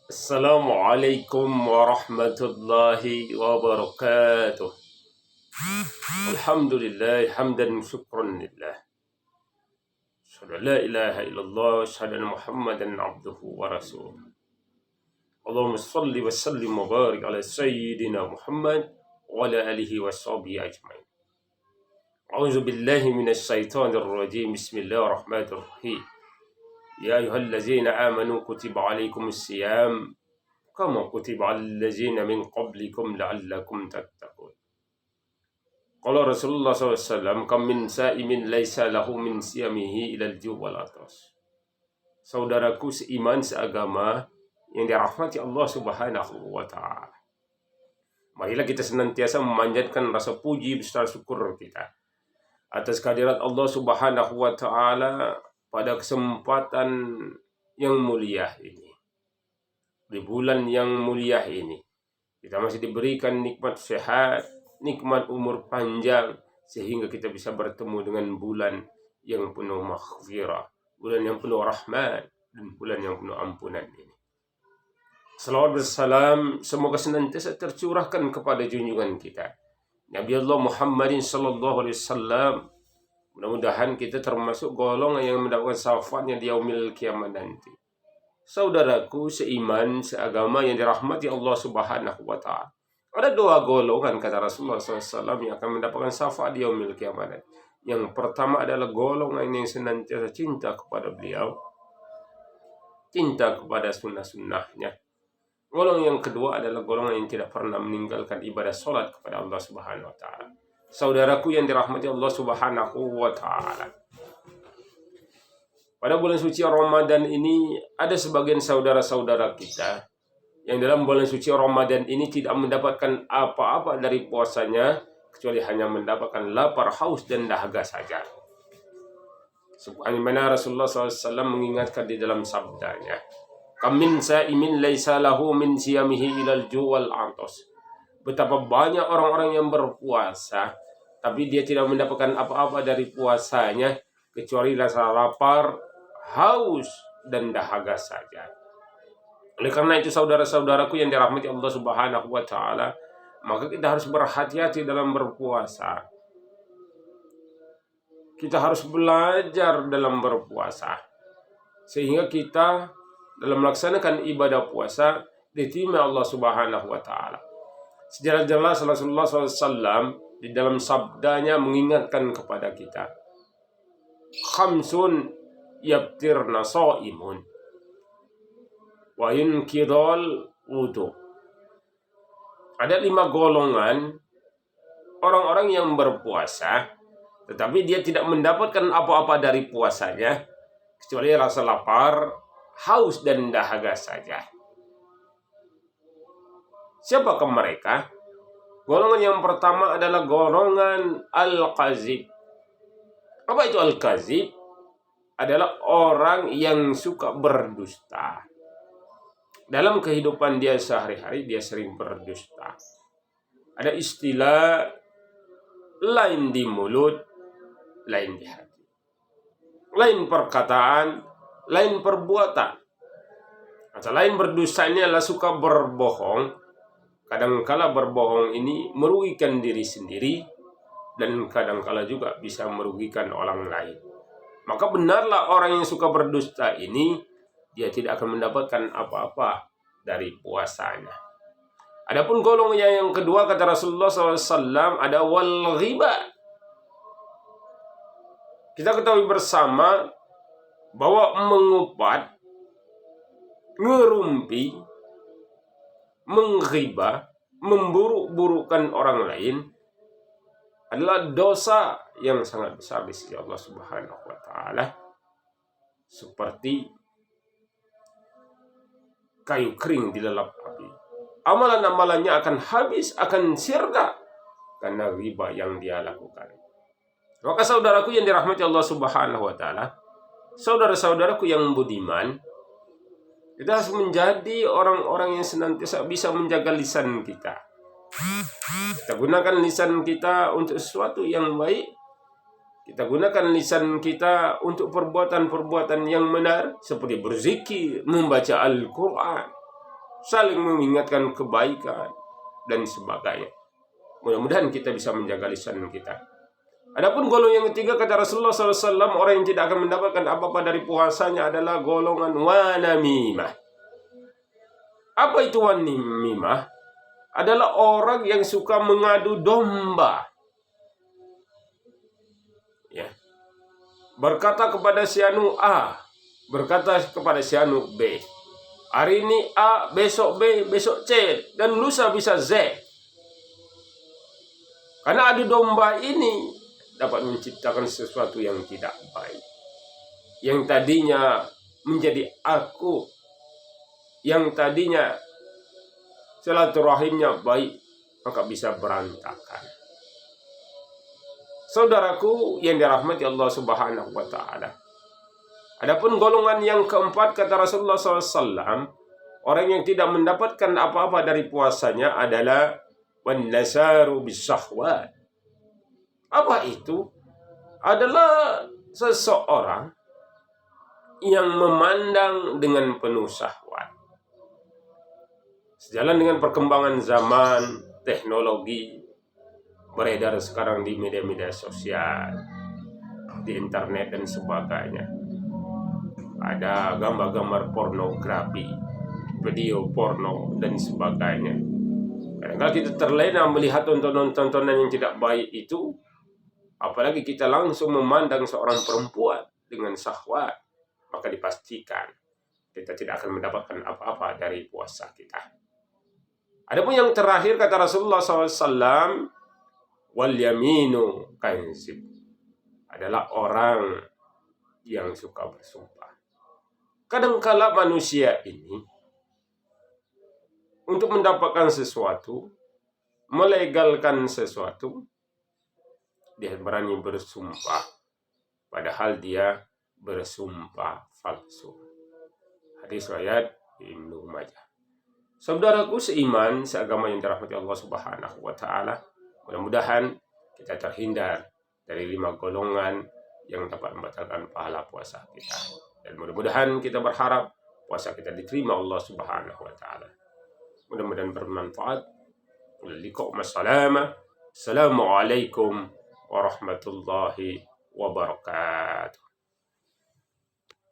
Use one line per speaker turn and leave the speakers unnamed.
Assalamualaikum warahmatullahi wabarakatuh. Alhamdulillah hamdan syukran lillah. Asyhadu an la ilaha illallah wa asyhadu anna Muhammadan abduhu wa rasuluh. Allahumma shalli wa sallim wa barik ala sayyidina Muhammad wa ala alihi wa sahbihi ajmain. A'udzu billahi minasy syaithanir rajim. Bismillahirrahmanirrahim. Ya ayyuhallazina amanu kutiba alaikumus siyam kama kutiba alal ladzina min qablikum la'allakum tattaqun. Qala Rasulullah SAW, kam min sa'imin laisa lahu min siyamihi ilal ju' wal atas. Saudaraku seiman seagama yang dirahmati Allah Subhanahu wa taala. Marilah kita senantiasa memanjatkan rasa puji beserta syukur kita atas kehadirat Allah Subhanahu wa taala pada kesempatan yang mulia ini. Di bulan yang mulia ini kita masih diberikan nikmat sehat, nikmat umur panjang, sehingga kita bisa bertemu dengan bulan yang penuh maghfirah, bulan yang penuh rahmat, dan bulan yang penuh ampunan ini. Salawat bersalam semoga senantiasa tercurahkan kepada junjungan kita Nabi Allah Muhammadin sallallahu alaihi wasallam. Mudah-mudahan kita termasuk golongan yang mendapatkan syafaatnya di yaumil kiamat nanti. Saudaraku seiman seagama yang dirahmati Allah Subhanahu wa taala. Ada dua golongan kata Rasulullah SAW yang akan mendapatkan syafaat di yaumil kiamat. Yang pertama adalah golongan yang senantiasa cinta kepada beliau, cinta kepada sunnah-sunnahnya. Golongan yang kedua adalah golongan yang tidak pernah meninggalkan ibadah sholat kepada Allah Subhanahu wa taala. Saudaraku yang dirahmati Allah Subhanahu wa taala. Pada bulan suci Ramadan ini ada sebagian saudara-saudara kita yang dalam bulan suci Ramadan ini tidak mendapatkan apa-apa dari puasanya kecuali hanya mendapatkan lapar, haus, dan dahaga saja. Sebagaimana Rasulullah SAW mengingatkan di dalam sabdanya, kam min sa'imin laisa lahu min siyamihi ilal ju' wal atas. Betapa banyak orang-orang yang berpuasa tapi dia tidak mendapatkan apa-apa dari puasanya kecuali rasa lapar, haus, dan dahaga saja. Oleh karena itu saudara-saudaraku yang dirahmati Allah Subhanahu wa taala, maka kita harus berhati-hati dalam berpuasa. Kita harus belajar dalam berpuasa sehingga kita dalam melaksanakan ibadah puasa diterima Allah Subhanahu wa taala. Secara jelas Rasulullah SAW di dalam sabdanya mengingatkan kepada kita, khamsun yabtirna sha'imun wa yunkidal wudu. Ada 5 golongan orang-orang yang berpuasa tetapi dia tidak mendapatkan apa-apa dari puasanya kecuali rasa lapar, haus, dan dahaga saja. Siapakah mereka? Golongan yang pertama adalah golongan al-kazib. Apa itu al-kazib? Adalah orang yang suka berdusta. Dalam kehidupan dia sehari-hari dia sering berdusta. Ada istilah lain di mulut, lain di hati. Lain perkataan, lain perbuatan. Atau lain berdusta ini adalah suka berbohong. Kadangkala berbohong ini merugikan diri sendiri dan kadangkala juga bisa merugikan orang lain. Maka benarlah orang yang suka berdusta ini dia tidak akan mendapatkan apa-apa dari puasanya. Adapun golongan yang kedua kata Rasulullah SAW ada wal ghibah. Kita ketahui bersama bahwa mengupat, ngerumpi, menghibah, memburuk-burukkan orang lain adalah dosa yang sangat besar di sisi Allah Subhanahu wa taala. Seperti kayu kering dilalap api. Amalan-amalannya akan habis, akan sirna karena riba yang dia lakukan. Maka saudaraku yang dirahmati Allah Subhanahu wa taala, saudara-saudaraku yang budiman, kita harus menjadi orang-orang yang senantiasa bisa menjaga lisan kita. Kita gunakan lisan kita untuk sesuatu yang baik. Kita gunakan lisan kita untuk perbuatan-perbuatan yang benar, seperti berzikir, membaca Al-Quran. saling mengingatkan kebaikan, dan sebagainya. Mudah-mudahan kita bisa menjaga lisan kita. Adapun golongan yang ketiga, kata Rasulullah SAW, orang yang tidak akan mendapatkan apa-apa dari puasanya adalah golongan wanamimah. Apa itu wanamimah? Adalah orang yang suka mengadu domba. Ya. Berkata kepada si anu A, berkata kepada si anu B. Hari ini A, besok B, besok C, dan lusa bisa Z. Karena adu domba ini dapat menciptakan sesuatu yang tidak baik. Yang tadinya menjadi aku, yang tadinya silaturahimnya baik, maka bisa berantakan. Saudaraku yang dirahmati Allah Subhanahu wa Ta'ala. Adapun golongan yang keempat, kata Rasulullah SAW, orang yang tidak mendapatkan apa-apa dari puasanya adalah wan nasaru bisyahwat. Apa itu? Adalah seseorang yang memandang dengan penuh syahwat. Sejalan dengan perkembangan zaman, teknologi beredar sekarang di media-media sosial, di internet dan sebagainya. Ada gambar-gambar pornografi, video porno dan sebagainya. Kadang-kadang kita terlena melihat tontonan-tontonan yang tidak baik itu. Apalagi kita langsung memandang seorang perempuan dengan syahwat, maka dipastikan kita tidak akan mendapatkan apa-apa dari puasa kita. Adapun yang terakhir, kata Rasulullah SAW, wal yaminu kansib, adalah orang yang suka bersumpah. Kadangkala manusia ini untuk mendapatkan sesuatu, melegalkan sesuatu, dia berani bersumpah, padahal dia bersumpah palsu. Hadis riwayat Ibnu Majah. Saudaraku seiman, seagama yang dirahmati Allah Subhanahu wa Ta'ala, mudah-mudahan kita terhindar dari 5 golongan yang dapat membatalkan pahala puasa kita. Dan mudah-mudahan kita berharap puasa kita diterima Allah Subhanahu wa Ta'ala. Mudah-mudahan bermanfaat. Assalamualaikum warahmatullahi wabarakatuh.